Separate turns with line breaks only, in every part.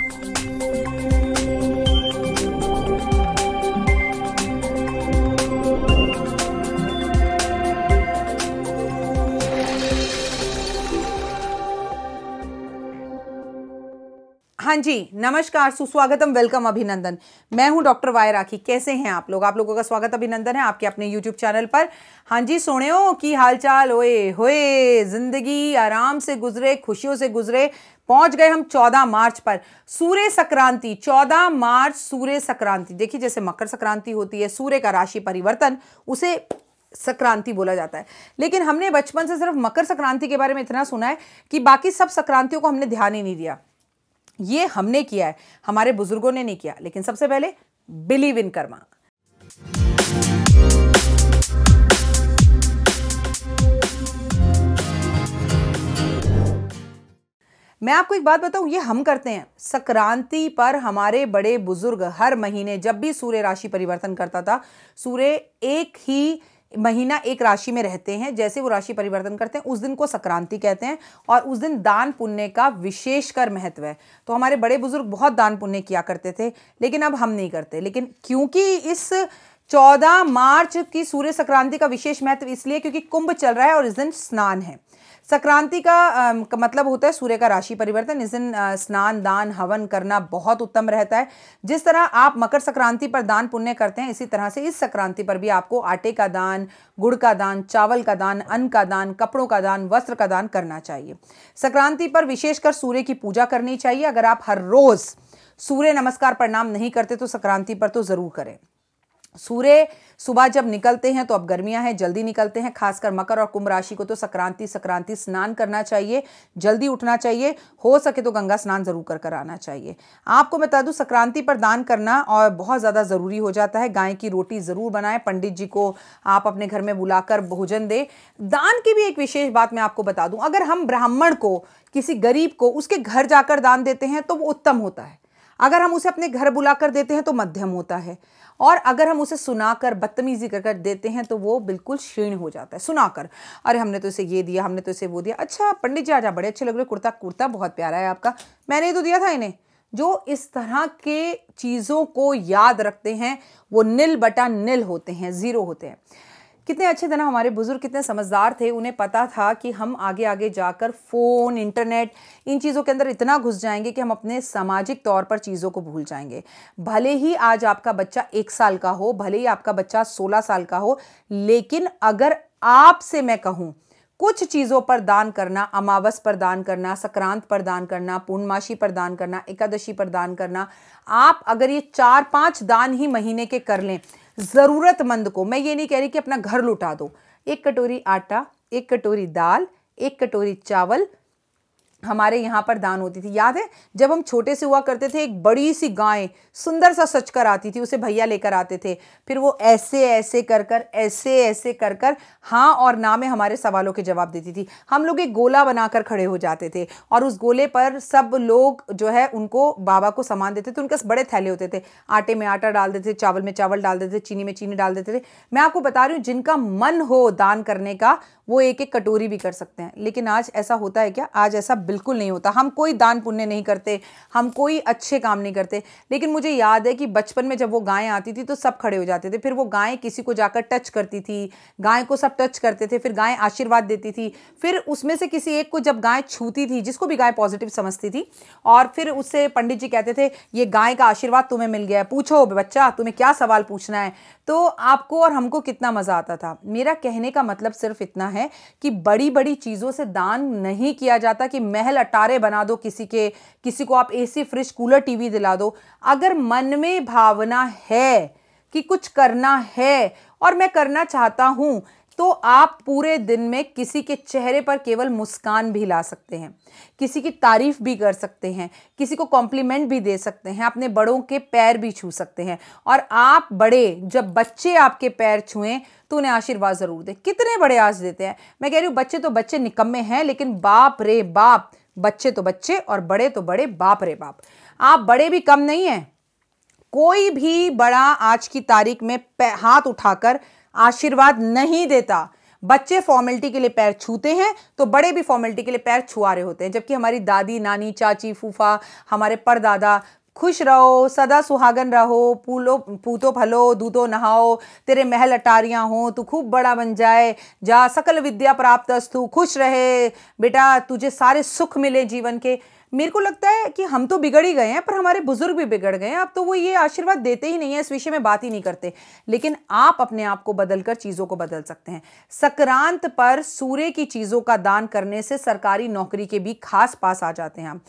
हाँ जी, नमस्कार, सुस्वागतम, वेलकम, अभिनंदन। मैं हूं डॉक्टर वाई राखी। कैसे हैं आप लोग? आप लोगों का स्वागत अभिनंदन है आपके अपने यूट्यूब चैनल पर। हाँ जी, सोनियो की हालचाल? ओए होए, जिंदगी आराम से गुजरे, खुशियों से गुजरे। पहुंच गए हम 14 मार्च पर, सूर्य संक्रांति। 14 मार्च सूर्य संक्रांति। देखिए, जैसे मकर संक्रांति होती है, सूर्य का राशि परिवर्तन, उसे संक्रांति बोला जाता है। लेकिन हमने बचपन से सिर्फ मकर संक्रांति के बारे में इतना सुना है कि बाकी सब संक्रांतियों को हमने ध्यान ही नहीं दिया। ये हमने किया है, हमारे बुजुर्गों ने नहीं किया। लेकिन सबसे पहले बिलीव इन कर्मा। मैं आपको एक बात बताऊं, ये हम करते हैं। संक्रांति पर हमारे बड़े बुजुर्ग हर महीने जब भी सूर्य राशि परिवर्तन करता था, सूर्य एक ही महीना एक राशि में रहते हैं, जैसे वो राशि परिवर्तन करते हैं उस दिन को संक्रांति कहते हैं। और उस दिन दान पुण्य का विशेषकर महत्व है। तो हमारे बड़े बुजुर्ग बहुत दान पुण्य किया करते थे, लेकिन अब हम नहीं करते। लेकिन क्योंकि इस 14 मार्च की सूर्य संक्रांति का विशेष महत्व इसलिए क्योंकि कुंभ चल रहा है और इस दिन स्नान है। संक्रांति का मतलब होता है सूर्य का राशि परिवर्तन। इस दिन स्नान, दान, हवन करना बहुत उत्तम रहता है। जिस तरह आप मकर संक्रांति पर दान पुण्य करते हैं, इसी तरह से इस संक्रांति पर भी आपको आटे का दान, गुड़ का दान, चावल का दान, अन्न का दान, कपड़ों का दान, वस्त्र का दान करना चाहिए। संक्रांति पर विशेषकर सूर्य की पूजा करनी चाहिए। अगर आप हर रोज सूर्य नमस्कार प्रणाम नहीं करते तो संक्रांति पर तो जरूर करें। सूर्य सुबह जब निकलते हैं तो अब गर्मियां हैं, जल्दी निकलते हैं। खासकर मकर और कुंभ राशि को तो संक्रांति स्नान करना चाहिए, जल्दी उठना चाहिए। हो सके तो गंगा स्नान जरूर कर आना चाहिए। आपको बता दूं, संक्रांति पर दान करना और बहुत ज़्यादा ज़रूरी हो जाता है। गाय की रोटी ज़रूर बनाएं, पंडित जी को आप अपने घर में बुलाकर भोजन दें। दान की भी एक विशेष बात मैं आपको बता दूँ, अगर हम ब्राह्मण को, किसी गरीब को उसके घर जाकर दान देते हैं तो वो उत्तम होता है। अगर हम उसे अपने घर बुलाकर देते हैं तो मध्यम होता है। और अगर हम उसे सुनाकर, बदतमीजी कर देते हैं तो वो बिल्कुल क्षीण हो जाता है। सुनाकर, अरे हमने तो इसे ये दिया, हमने तो इसे वो दिया, अच्छा पंडित जी आजा, बड़े अच्छे लग रहे, कुर्ता बहुत प्यारा है आपका, मैंने ही तो दिया था इन्हें। जो इस तरह के चीज़ों को याद रखते हैं वो निल बटा निल होते हैं, जीरो होते हैं। कितने अच्छे थे ना हमारे बुजुर्ग, कितने समझदार थे। उन्हें पता था कि हम आगे आगे जाकर फ़ोन, इंटरनेट, इन चीज़ों के अंदर इतना घुस जाएंगे कि हम अपने सामाजिक तौर पर चीज़ों को भूल जाएंगे। भले ही आज आपका बच्चा 1 साल का हो, भले ही आपका बच्चा 16 साल का हो, लेकिन अगर आपसे मैं कहूँ कुछ चीज़ों पर दान करना, अमावस पर दान करना, संक्रांत पर दान करना, पूर्णमासी पर दान करना, एकादशी पर दान करना, आप अगर ये 4-5 दान ही महीने के कर लें ज़रूरतमंद को, मैं ये नहीं कह रही कि अपना घर लुटा दो। 1 कटोरी आटा, 1 कटोरी दाल, 1 कटोरी चावल हमारे यहाँ पर दान होती थी। याद है जब हम छोटे से हुआ करते थे, एक बड़ी सी गाय सुंदर सा सच कर आती थी, उसे भैया लेकर आते थे। फिर वो ऐसे ऐसे कर कर हाँ और ना में हमारे सवालों के जवाब देती थी। हम लोग एक गोला बनाकर खड़े हो जाते थे और उस गोले पर सब लोग जो है उनको, बाबा को सामान देते थे। उनके बड़े थैले होते थे, आटे में आटा डाल देते थे, चावल में चावल डाल देते थे, चीनी में चीनी डाल देते थे। मैं आपको बता रही हूँ, जिनका मन हो दान करने का वो 1-1 कटोरी भी कर सकते हैं। लेकिन आज ऐसा होता है क्या? आज ऐसा बिल्कुल नहीं होता। हम कोई दान पुण्य नहीं करते, हम कोई अच्छे काम नहीं करते। लेकिन मुझे याद है कि बचपन में जब वो गाय आती थी तो सब खड़े हो जाते थे। फिर वो गाय किसी को जाकर टच करती थी, गाय को सब टच करते थे, फिर गाय आशीर्वाद देती थी। फिर उसमें से किसी एक को जब गाय छूती थी, जिसको भी गाय पॉजिटिव समझती थी, और फिर उससे पंडित जी कहते थे ये गाय का आशीर्वाद तुम्हें मिल गया है, पूछो बच्चा तुम्हें क्या सवाल पूछना है। तो आपको और हमको कितना मजा आता था। मेरा कहने का मतलब सिर्फ इतना है कि बड़ी बड़ी चीजों से दान नहीं किया जाता कि महल अटारे बना दो किसी को आप एसी, फ्रिज, कूलर, टीवी दिला दो। अगर मन में भावना है कि कुछ करना है और मैं करना चाहता हूं, तो आप पूरे दिन में किसी के चेहरे पर केवल मुस्कान भी ला सकते हैं, किसी की तारीफ भी कर सकते हैं, किसी को कॉम्प्लीमेंट भी दे सकते हैं, अपने बड़ों के पैर भी छू सकते हैं। और आप बड़े, जब बच्चे आपके पैर छुएं तो उन्हें आशीर्वाद जरूर दें। कितने बड़े आज देते हैं। मैं कह रही हूँ बच्चे तो बच्चे निकम्मे हैं, लेकिन बाप रे बाप, बच्चे तो बच्चे और बड़े तो बड़े, बाप रे बाप। आप बड़े भी कम नहीं हैं। कोई भी बड़ा आज की तारीख में हाथ उठाकर आशीर्वाद नहीं देता। बच्चे फॉर्मेलिटी के लिए पैर छूते हैं तो बड़े भी फॉर्मेलिटी के लिए पैर छुआ रहे होते हैं, जबकि हमारी दादी, नानी, चाची, फूफा, हमारे परदादा खुश रहो, सदा सुहागन रहो, पूतो फलो, दूधो नहाओ, तेरे महल अटारियां हो, तू खूब बड़ा बन जाए, जा सकल विद्या प्राप्त अस्तु, खुश रहे बेटा, तुझे सारे सुख मिले जीवन के। मेरे को लगता है कि हम तो बिगड़ ही गए हैं, पर हमारे बुजुर्ग भी बिगड़ गए हैं। अब तो वो ये आशीर्वाद देते ही नहीं है, इस विषय में बात ही नहीं करते। लेकिन आप अपने आप को बदलकर चीजों को बदल सकते हैं। संक्रांत पर सूर्य की चीजों का दान करने से सरकारी नौकरी के भी खास पास आ जाते हैं।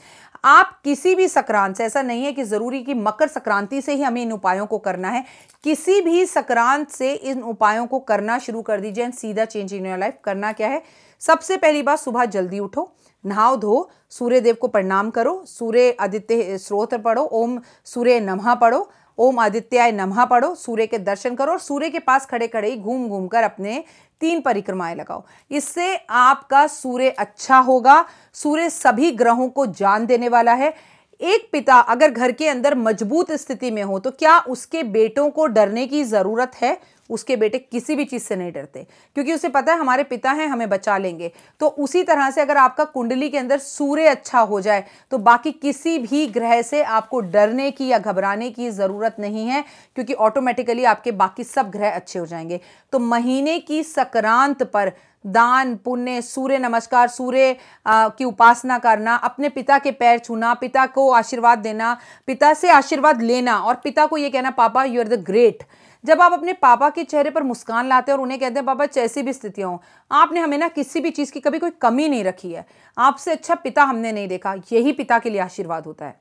आप किसी भी संक्रांत से, ऐसा नहीं है कि जरूरी कि मकर संक्रांति से ही हमें इन उपायों को करना है, किसी भी संक्रांत से इन उपायों को करना शुरू कर दीजिए एंड सीधा चेंज इन योर लाइफ। करना क्या है? सबसे पहली बात, सुबह जल्दी उठो, नहाओ धो, सूर्य देव को प्रणाम करो, सूर्य आदित्य स्तोत्र पढ़ो, ओम सूर्य नमः पढ़ो, ओम आदित्याय नमः पढ़ो, सूर्य के दर्शन करो और सूर्य के पास खड़े खड़े ही घूम घूम कर अपने 3 परिक्रमाएं लगाओ। इससे आपका सूर्य अच्छा होगा। सूर्य सभी ग्रहों को जान देने वाला है। एक पिता अगर घर के अंदर मजबूत स्थिति में हो तो क्या उसके बेटों को डरने की जरूरत है? उसके बेटे किसी भी चीज से नहीं डरते, क्योंकि उसे पता है हमारे पिता हैं, हमें बचा लेंगे। तो उसी तरह से अगर आपका कुंडली के अंदर सूर्य अच्छा हो जाए तो बाकी किसी भी ग्रह से आपको डरने की या घबराने की जरूरत नहीं है, क्योंकि ऑटोमेटिकली आपके बाकी सब ग्रह अच्छे हो जाएंगे। तो महीने की संक्रांत पर दान पुण्य, सूर्य नमस्कार, सूर्य की उपासना करना, अपने पिता के पैर छूना, पिता को आशीर्वाद देना, पिता से आशीर्वाद लेना और पिता को यह कहना, पापा यू आर द ग्रेट। जब आप अपने पापा के चेहरे पर मुस्कान लाते हैं और उन्हें कहते हैं, पापा जैसी भी स्थितियां हो, आपने हमें ना किसी भी चीज की कभी कोई कमी नहीं रखी है, आपसे अच्छा पिता हमने नहीं देखा, यही पिता के लिए आशीर्वाद होता है।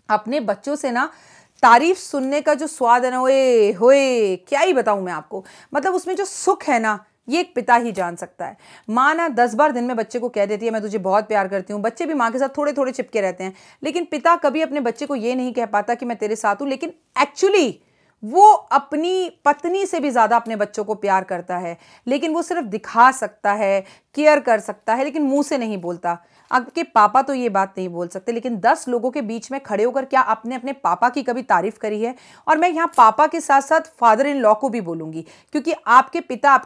अपने बच्चों से ना तारीफ सुनने का जो स्वाद है ना, ओए होए क्या ही बताऊं मैं आपको, मतलब उसमें जो सुख है ना, ये एक पिता ही जान सकता है। माँ ना 10 बार दिन में बच्चे को कह देती है मैं तुझे बहुत प्यार करती हूँ, बच्चे भी माँ के साथ थोड़े थोड़े चिपके रहते हैं, लेकिन पिता कभी अपने बच्चे को ये नहीं कह पाता कि मैं तेरे साथ हूँ, लेकिन एक्चुअली वो अपनी पत्नी से भी ज्यादा अपने बच्चों को प्यार करता है। लेकिन वो सिर्फ दिखा सकता है, केयर कर सकता है, लेकिन मुंह से नहीं बोलता। आपके पापा तो ये बात नहीं बोल सकते, लेकिन 10 लोगों के बीच में खड़े होकर क्या आपने अपने पापा की कभी तारीफ करी है? और मैं यहाँ पापा के साथ साथ फादर इन लॉ को भी बोलूंगी, क्योंकि आपके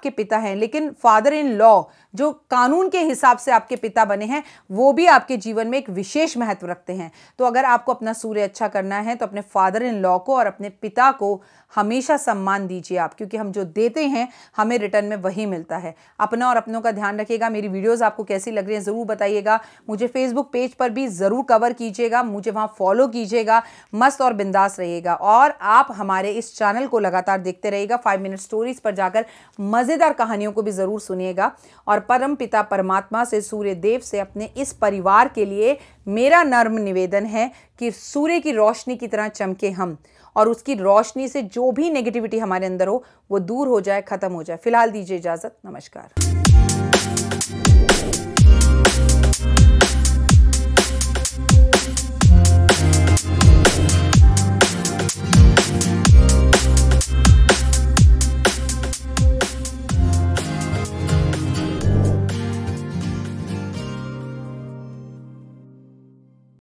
पिता हैं, लेकिन फादर इन लॉ जो कानून के हिसाब से आपके पिता बने हैं, वो भी आपके जीवन में एक विशेष महत्व रखते हैं। तो अगर आपको अपना सूर्य अच्छा करना है तो अपने फादर इन लॉ को और अपने पिता को हमेशा सम्मान दीजिए आप, क्योंकि हम जो देते हैं हमें रिटर्न में वही मिलता है। अपना और अपनों का ध्यान रखिएगा। मेरी वीडियोस आपको कैसी लग रही हैं जरूर बताइएगा। मुझे फेसबुक पेज पर भी जरूर कवर कीजिएगा, मुझे वहां फॉलो कीजिएगा। मस्त और बिंदास रहिएगा और आप हमारे इस चैनल को लगातार देखते रहिएगा। 5 मिनट स्टोरीज पर जाकर मजेदार कहानियों को भी जरूर सुनिएगा। और परम पिता परमात्मा से, सूर्य देव से, अपने इस परिवार के लिए मेरा नर्म निवेदन है कि सूर्य की रोशनी की तरह चमके हम, और उसकी रोशनी से जो भी नेगेटिविटी हमारे अंदर हो वो दूर हो जाए, खत्म हो जाए। फिलहाल दीजिए इजाजत, नमस्कार।